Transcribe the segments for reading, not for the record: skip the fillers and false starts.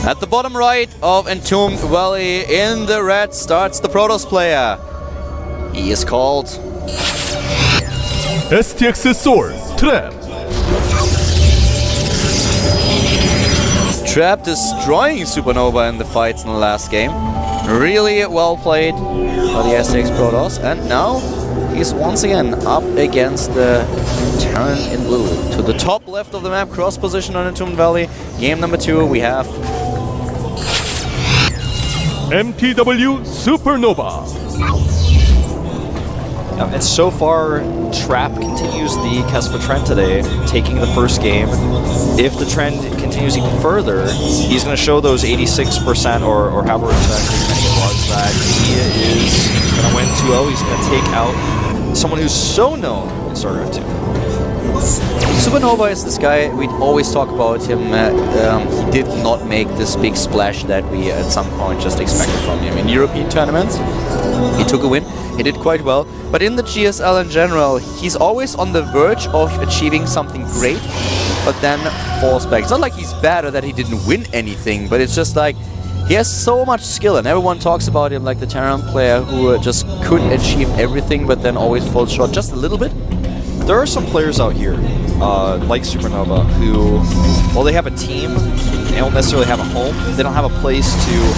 At the bottom right of Entombed Valley, in the red, starts the Protoss player. He is called STX's Sword, Trap. Trap destroying SuperNova in the fights in the last game. Really well played by the STX Protoss, and now he's once again up against the Terran in blue. To the top left of the map, cross position on Entombed Valley. Game number 2, we have MTW SuperNova. And so far, Trap continues the Kespa trend today, taking the first game. If the trend continues even further, he's going to show those 86% or however many it was that he is going to win 2-0. He's going to take out someone who's so known in StarCraft 2. SuperNova is this guy, we always talk about him. He did not make this big splash that we at some point just expected from him. In European tournaments, he took a win, he did quite well, but in the GSL in general, he's always on the verge of achieving something great, but then falls back. It's not like he's bad or that he didn't win anything, but it's just like, he has so much skill, and everyone talks about him like the Terran player who just couldn't achieve everything, but then always falls short just a little bit. There are some players out here, like SuperNova, who, while they have a team, they don't necessarily have a home. They don't have a place to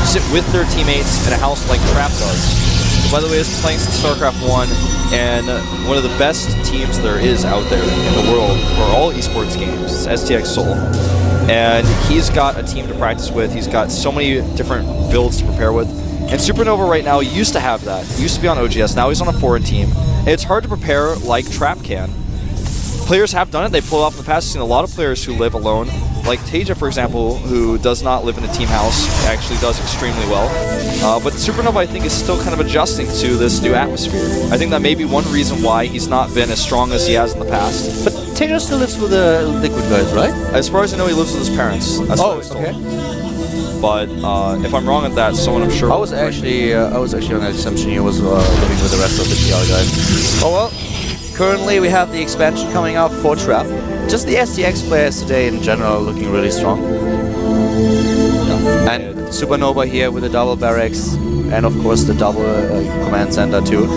sit with their teammates in a house like Trap does. By the way, he's playing StarCraft 1, and one of the best teams there is out there in the world for all esports games is STX Seoul. And he's got a team to practice with. He's got so many different builds to prepare with. And SuperNova right now used to have that. He used to be on OGS. Now he's on a foreign team. And it's hard to prepare like Trap can. Players have done it. They pull it off in the past. I've seen a lot of players who live alone. Like Teja, for example, who does not live in a team house, actually does extremely well. But SuperNova, I think, is still kind of adjusting to this new atmosphere. I think that may be one reason why he's not been as strong as he has in the past. But Teja still lives with the Liquid guys, right? As far as I know, he lives with his parents. That's what I was told. But if I'm wrong at that, someone I'm sure. I was actually on the assumption he was living with the rest of the TL guys. Oh well. Currently, we have the expansion coming out for Trap. Just the STX players today in general looking really strong. Yeah. And SuperNova here with the double barracks, and of course the double command center too.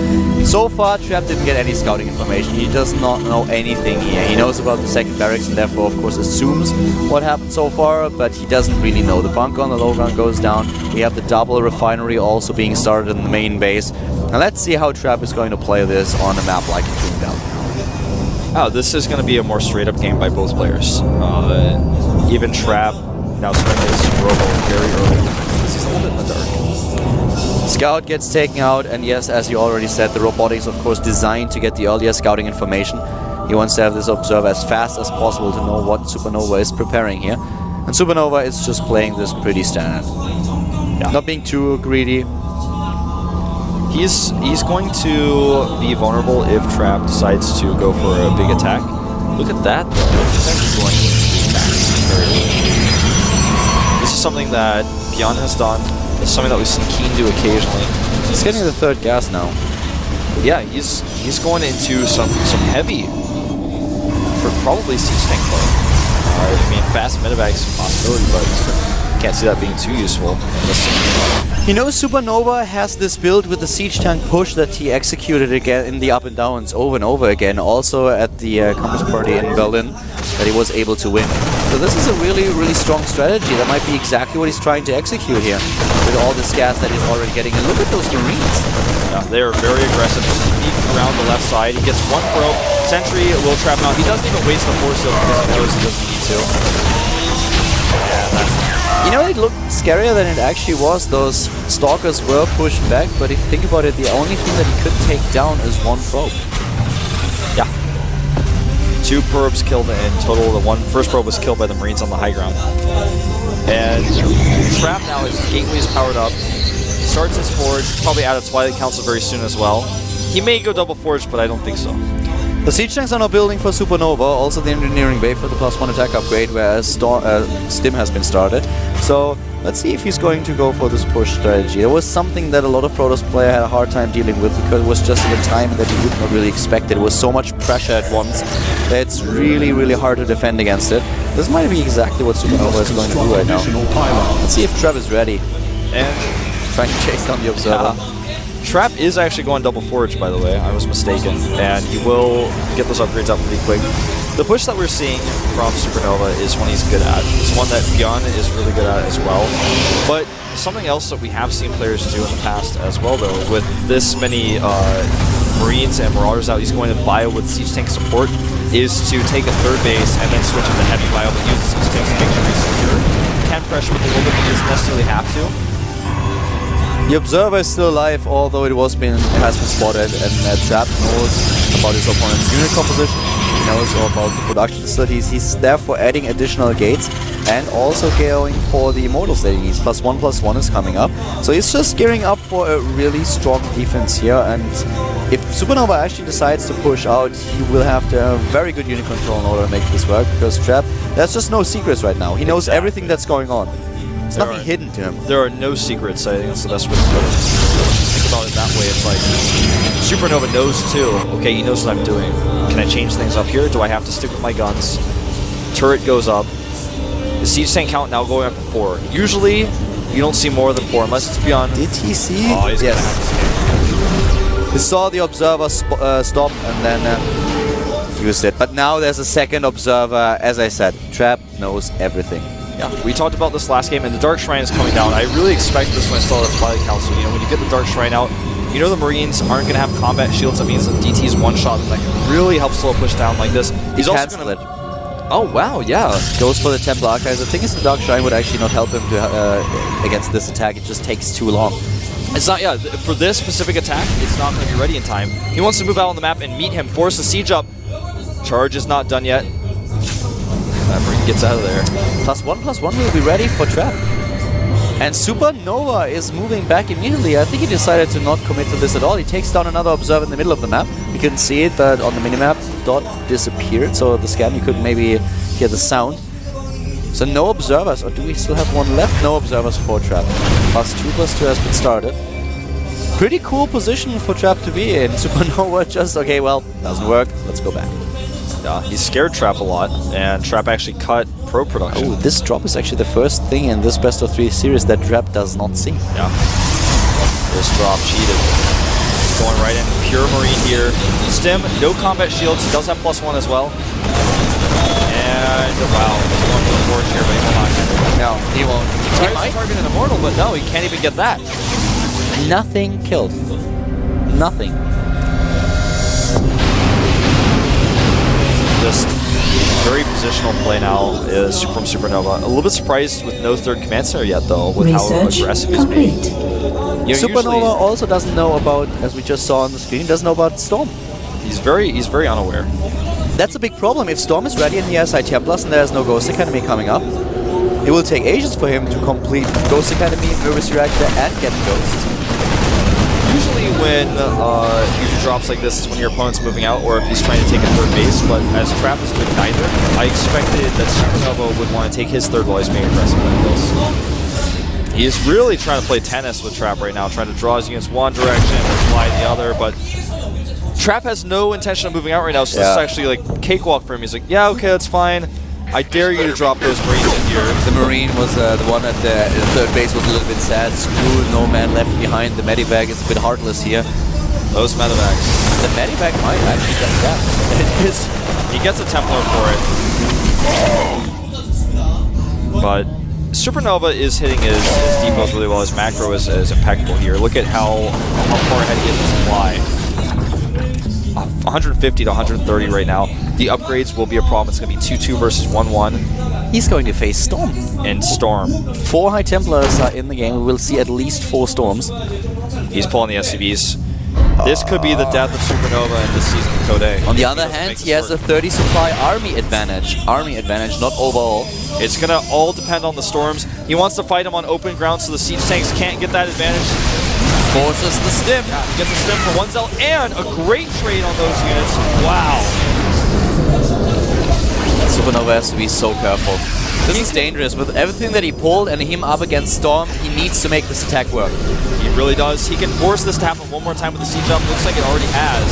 So far, Trap didn't get any scouting information. He does not know anything here. He knows about the second barracks and therefore, of course, assumes what happened so far, but he doesn't really know. The bunker on the low ground goes down. We have the double refinery also being started in the main base. Now let's see how Trap is going to play this on a map like Entombed Valley. Oh, this is going to be a more straight-up game by both players. Even Trap now starting his Robo very early because he's a little bit in the dark. Scout gets taken out, and yes, as you already said, the robotics, of course, designed to get the earlier scouting information. He wants to have this observer as fast as possible to know what SuperNova is preparing here. And SuperNova is just playing this pretty standard. Yeah. Not being too greedy. He's going to be vulnerable if Trap decides to go for a big attack. Look at that, though. He's actually going into the attack. This is something that Beyond has done. It's something that we've seen Keen do occasionally. He's getting the third gas now. Yeah, he's going into some heavy for probably siege tank play. I mean, fast medevac's a possibility, but can't see that being too useful. You know, SuperNova has this build with the siege tank push that he executed again in the up and downs over and over again, also at the Campus Party in Berlin, that he was able to win. So this is a really, really strong strategy. That might be exactly what he's trying to execute here, with all this gas that he's already getting. And look at those Marines. Yeah, they are very aggressive. Sneak around the left side. He gets one probe. Sentry will trap him out. He doesn't even waste the force field because he knows he doesn't need to. Yeah, that's... You know, it looked scarier than it actually was. Those stalkers were pushed back, but if you think about it, the only thing that he could take down is one probe. Yeah. 2 probes killed in total. The first probe was killed by the Marines on the high ground. And Trap now, his gateway is powered up. Starts his forge, probably out of Twilight Council very soon as well. He may go double forge, but I don't think so. The siege tanks are now building for SuperNova, also the engineering bay for the +1 attack upgrade, whereas Stim has been started. So Let's see if he's going to go for this push strategy. It was something that a lot of Protoss players had a hard time dealing with because it was just at a time that you would not really expect it. It was so much pressure at once that it's really, really hard to defend against it. This might be exactly what SuperNova is going to do right now. Let's see if Trap is ready. And trying to chase down the Observer. Trap is actually going double forge, by the way. I was mistaken. And he will get those upgrades up pretty quick. The push that we're seeing from SuperNova is one he's good at. It's one that Bjorn is really good at as well. But something else that we have seen players do in the past as well, though, with this many Marines and Marauders out, he's going to bio with Siege Tank support, is to take a third base and then switch into heavy bio, but use Siege Tanks to make sure he's secure. Can pressure with a little bit, but he doesn't necessarily have to. The Observer is still alive, although it has been spotted, and Trap knows about his opponent's unit composition. He knows about the production facilities. He's therefore adding additional gates and also going for the immortals that he needs. +1/+1 is coming up. So he's just gearing up for a really strong defense here, and if SuperNova actually decides to push out, he will have to have very good unit control in order to make this work, because Trap, there's just no secrets right now. He knows everything that's going on. There's nothing hidden to him. There are no secrets, I think that's the best way to put it. Think about it that way. It's like SuperNova knows too. Okay, he knows what I'm doing. Can I change things up here? Do I have to stick with my guns? Turret goes up. The siege tank count now going up to 4. Usually, you don't see more than 4 unless it's beyond. Did he see? Oh, he's yes. He saw the Observer stop and then used it. But now there's a second Observer. As I said, Trap knows everything. Yeah, we talked about this last game, and the Dark Shrine is coming down. I really expect this when I saw the Twilight Council. You know, when you get the Dark Shrine out, you know the Marines aren't going to have combat shields. That means that DT's one-shot that can really help slow push down like this. He's also going to... Oh, wow, yeah. Goes for the Templar Archives. The thing is, the Dark Shrine would actually not help him to against this attack. It just takes too long. It's not, yeah, for this specific attack, it's not going to be ready in time. He wants to move out on the map and meet him, force the siege up. Charge is not done yet. That Marine gets out of there. +1/+1 will be ready for Trap. And SuperNova is moving back immediately. I think he decided to not commit to this at all. He takes down another Observer in the middle of the map. You couldn't see it, but on the minimap, dot disappeared. So the scan, you couldn't maybe hear the sound. So no Observers, or do we still have one left? No Observers for Trap. +2/+2 has been started. Pretty cool position for Trap to be in. SuperNova just, okay, well, doesn't work. Let's go back. He's scared Trap a lot, and Trap actually cut pro production. Oh, this drop is actually the first thing in this best of 3 series that Trap does not see. Yeah. This drop cheated. Going right in, pure Marine here. Stim, no combat shields, he does have +1 as well. And, wow, he's going for the forge here, but he will not get it. No, he won't. He might target an Immortal, but no, he can't even get that. Nothing killed. Nothing. Just very positional play now is from SuperNova. A little bit surprised with no third command center yet, though, with how aggressive he's being. SuperNova also doesn't know about, as we just saw on the screen, doesn't know about Storm. He's very unaware. That's a big problem. If Storm is ready and he has high Templars and there's no Ghost Academy coming up, it will take ages for him to complete Ghost Academy, Nervous Reactor, and get Ghost. Usually when you do drops like this is when your opponent's moving out or if he's trying to take a third base, but as Trap is doing neither, I expected that SuperNova would want to take his third while he's being aggressive like this. He is really trying to play tennis with Trap right now, trying to draw his units one direction and fly the other, but Trap has no intention of moving out right now, so this is actually like cakewalk for him. He's like, yeah, okay, that's fine. I dare you to drop those Marines in here. The Marine was the one at the third base was a little bit sad. Screw, no man left behind. The Medivac is a bit heartless here. Those Medivacs. The Medivac might actually get that. It is. He gets a Templar for it. But SuperNova is hitting his depots really well. His macro is impeccable here. Look at how far ahead he is in supply. 150 to 130 right now. The upgrades will be a problem. It's going to be 2-2 versus 1-1. He's going to face Storm. And Storm. 4 High Templars are in the game. We will see at least 4 Storms. He's pulling the SCVs. This could be the death of SuperNova in this season of Code A. On the other hand, he has a 30 supply army advantage. Army advantage, not overall. It's going to all depend on the Storms. He wants to fight him on open ground so the siege tanks can't get that advantage. Forces the stim. Yeah, he gets a stim for 1 cell and a great trade on those units. Wow. So SuperNova has to be so careful. This is dangerous. With everything that he pulled and him up against Storm, he needs to make this attack work. He really does. He can force this to happen one more time with the siege jump. Looks like it already has.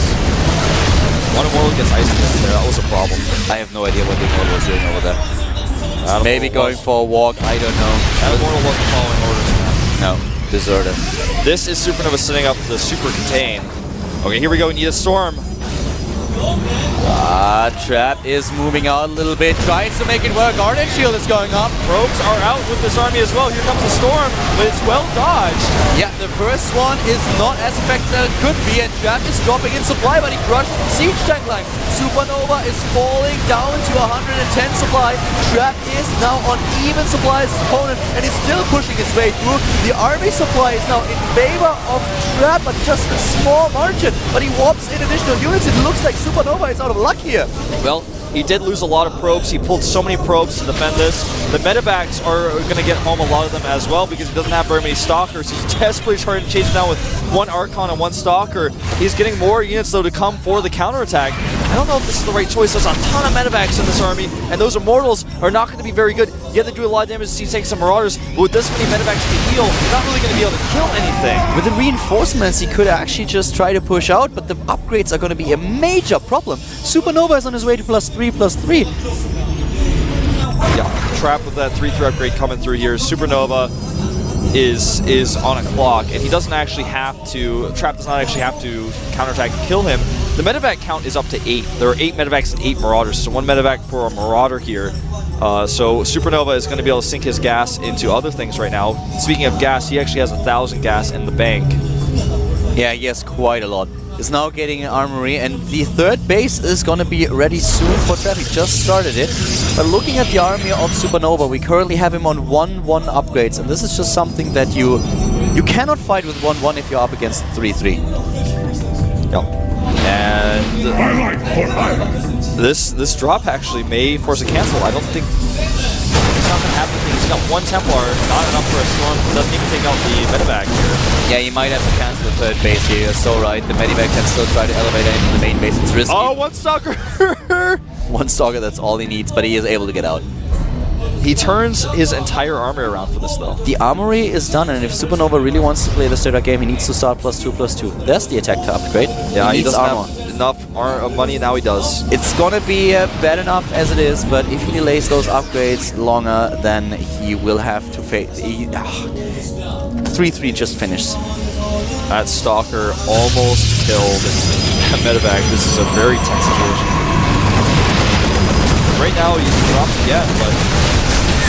One Immortal gets iced there. That was a problem. I have no idea what the Immortal was doing over there. Maybe going for a walk, I don't know. That Immortal wasn't following orders, man. No, deserted. This is SuperNova setting up the Super Contain. Okay, here we go. We need a Storm. Trap is moving out a little bit, tries to make it work. Ardent Shield is going up. Probes are out with this army as well. Here comes the Storm, but it's well dodged. Yeah, the first one is not as effective as it could be, and Trap is dropping in supply, but he crushed the siege tank line. SuperNova is falling down to 110 supply. Trap is now on even supply as his opponent, and he's still pushing his way through. The army supply is now in favor of Trap, but just a small margin. But he warps in additional units. It looks like SuperNova is out of luck here. Well, he did lose a lot of probes. He pulled so many probes to defend this. The medevacs are going to get home a lot of them as well because he doesn't have very many stalkers. He's desperately trying to chase down with one Archon and one stalker. He's getting more units though to come for the counterattack. I don't know if this is the right choice. There's a ton of medevacs in this army, and those Immortals are not going to be very good. Yeah, they do a lot of damage to take some Marauders, but with this many medevacs to heal, you're not really going to be able to kill anything. With the reinforcements, he could actually just try to push out, but the upgrades are going to be a major problem. SuperNova is on his way to +3/+3. Yeah, Trap with that 3/3 upgrade coming through here. SuperNova is on a clock, and he doesn't actually have to. Trap does not actually have to counterattack and kill him. The medevac count is up to 8. There are 8 medevacs and 8 Marauders, so 1 medevac for a Marauder here. So SuperNova is going to be able to sink his gas into other things right now. Speaking of gas, he actually has 1,000 gas in the bank. Yeah, he has quite a lot. He's now getting an armory, and the third base is going to be ready soon for Trap. He just started it. But looking at the army of SuperNova, we currently have him on 1/1 upgrades, and this is just something that you cannot fight with 1/1 if you're up against 3/3. Yep. And this drop actually may force a cancel. I don't think it's not going to happen. He's got 1 Templar, not enough for a Storm. Doesn't even take out the medevac here. Yeah, you might have to cancel the third base here. You're so right. The medevac can still try to elevate into the main base. It's risky. Oh, 1 Stalker! 1 Stalker, that's all he needs, but he is able to get out. He turns his entire army around for this, though. The armory is done, and if SuperNova really wants to play the straight-up game, he needs to start +2/+2. There's the attack to upgrade. Yeah, he needs doesn't armor. have enough money, now he does. It's gonna be bad enough as it is, but if he delays those upgrades longer, then he will have to face... 3/3 just finished. That Stalker almost killed medevac. This is a very tense situation. Right now, he drops again, but...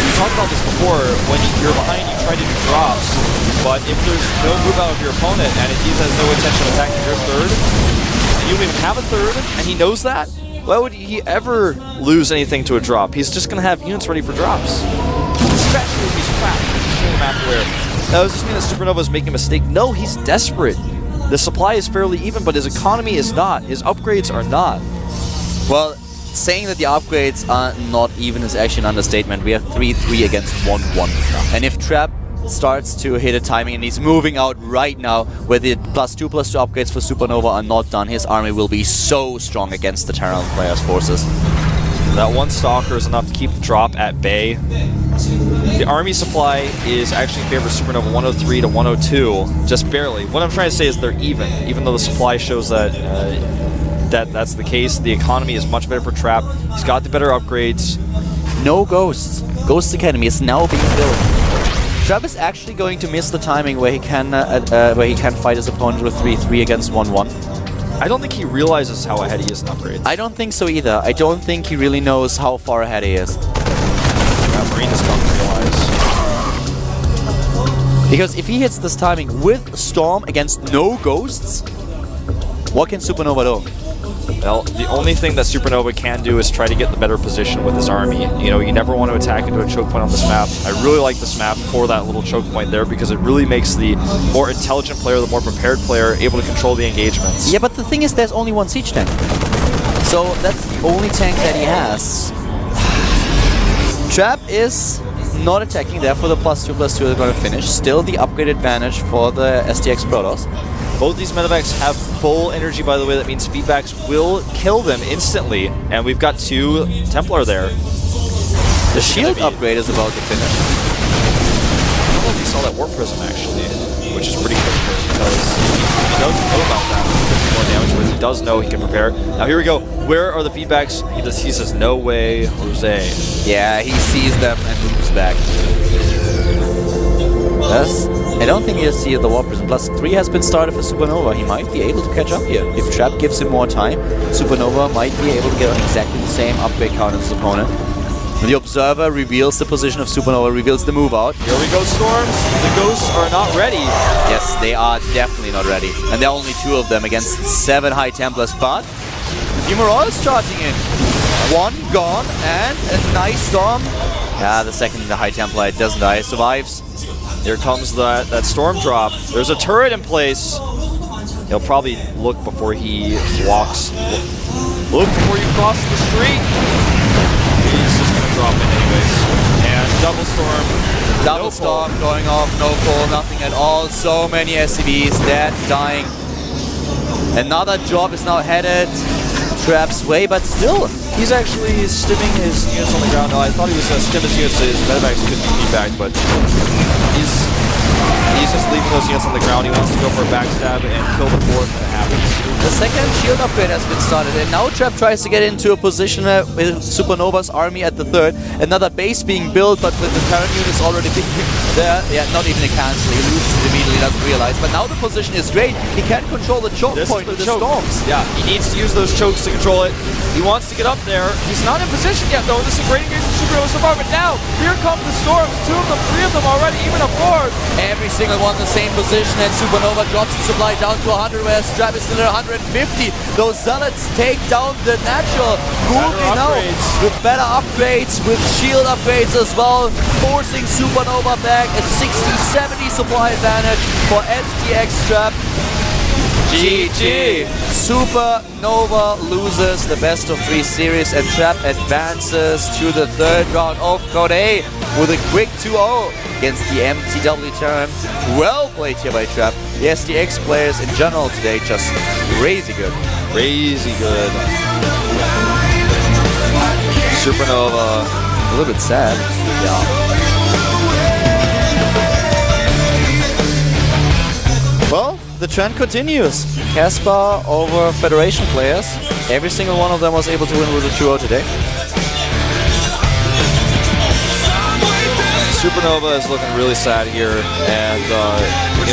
We talked about this before, when you're behind, you try to do drops, but if there's no move out of your opponent, and if he has no intention of attacking your third, and you don't even have a third, and he knows that, why would he ever lose anything to a drop? He's just going to have units ready for drops. Especially if he's trapped in the map where... Now, does this mean that SuperNova is making a mistake? No, he's desperate. The supply is fairly even, but his economy is not. His upgrades are not. Well, saying that the upgrades are not even is actually an understatement. We have 3/3 against 1/1. And if Trap starts to hit a timing, and he's moving out right now, where the +2/+2 upgrades for SuperNova are not done, his army will be so strong against the Terran players' forces. That 1 Stalker is enough to keep the drop at bay. The army supply is actually in favor of SuperNova 103 to 102, just barely. What I'm trying to say is they're even though the supply shows that that's the case. The economy is much better for Trap. He's got the better upgrades. No Ghosts. Ghost Academy is now being built. Trap is actually going to miss the timing where he can fight his opponent with 3/3 against 1/1. I don't think he realizes how ahead he is in upgrades. I don't think so either. I don't think he really knows how far ahead he is. Marine is going to realize. Because if he hits this timing with Storm against no Ghosts, what can SuperNova do? Well, the only thing that SuperNova can do is try to get the better position with his army. You know, you never want to attack into a choke point on this map. I really like this map for that little choke point there because it really makes the more intelligent player, the more prepared player, able to control the engagements. Yeah, but the thing is, there's only 1 siege tank. So that's the only tank that he has. Trap is not attacking, therefore the +2/+2 are going to finish. Still the upgrade advantage for the STX Protoss. Both these medevacs have full energy, by the way. That means feedbacks will kill them instantly. And we've got 2 Templar there. The shield upgrade is about to finish. I don't know if you saw that Warp Prism actually, which is pretty critical because he does know about that. 50 more damage, but he does know he can prepare. Now here we go. Where are the feedbacks? He says, no way, Jose. Yeah, he sees them and moves back. I don't think he'll see the Warp Prism. Plus 3 has been started for SuperNova. He might be able to catch up here. If Trap gives him more time, SuperNova might be able to get on exactly the same upgrade count as his opponent. The Observer reveals the position of SuperNova, reveals the move out. Here we go, Storms. The Ghosts are not ready. Yes, they are definitely not ready. And there are only 2 of them against 7 High Templars, but Numerol is charging in. 1 gone, and a nice Storm. Yeah, the second High Templar doesn't die, survives. Here comes that Storm drop. There's a turret in place. He'll probably look before he walks. Look before you cross the street. He's just going to drop in anyways. And double Storm. Double Storm going off, no pull, nothing at all. So many SCVs dead, dying. Another job is now headed Trap's way, but still. He's actually stimming his units on the ground. No, I thought he was going to stim his units so his medevacs couldn't be feedbacked, but he's just leaving those units on the ground. He wants to go for a backstab and kill the 4th when it happens. The second shield upgrade has been started, and now Trap tries to get into a position with SuperNova's army at the 3rd. Another base being built, but with the Terran units already being there. Yeah, not even a cancel. He loses it immediately, doesn't realize. But now the position is great. He can control the choke point with the storms. Yeah, he needs to use those chokes to control it. He wants to get up there. He's not in position yet, though. This is a great engagement from SuperNova so far. But now, here come the storms. 2 of them, 3 of them already, even a 4th. Every single one in the same position, and SuperNova drops the supply down to 100, whereas Trap is still at 150. Those Zealots take down the natural. Moving now with better upgrades, with shield upgrades as well, forcing SuperNova back. A 60-70 supply advantage for SGX Trap. GG! SuperNova loses the best of 3 series, and Trap advances to the 3rd round of Code A with a quick 2-0 against the MTW Terran. Well played here by Trap. The SDX players in general today just crazy good. Crazy good. SuperNova. A little bit sad. Yeah. Well, the trend continues. Caspar over Federation players. Every single one of them was able to win with a 2-0 today. SuperNova is looking really sad here, and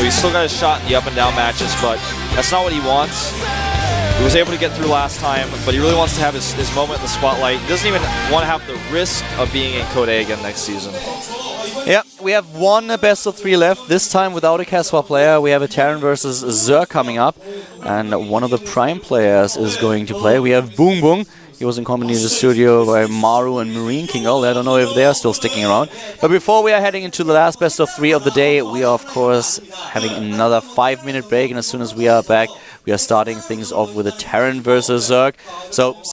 he's still got a shot in the up and down matches, but that's not what he wants. He was able to get through last time, but he really wants to have his moment in the spotlight. He doesn't even want to have the risk of being in Code A again next season. Yeah, we have 1 best of 3 left, this time without a Caspar player. We have a Terran versus Zerg coming up, and one of the Prime players is going to play. We have Boom Boom. He was in company in the studio by Maru and Marine King. Oh, I don't know if they are still sticking around. But before we are heading into the last best of 3 of the day, we are, of course, having another 5-minute break. And as soon as we are back, we are starting things off with a Terran versus Zerg. So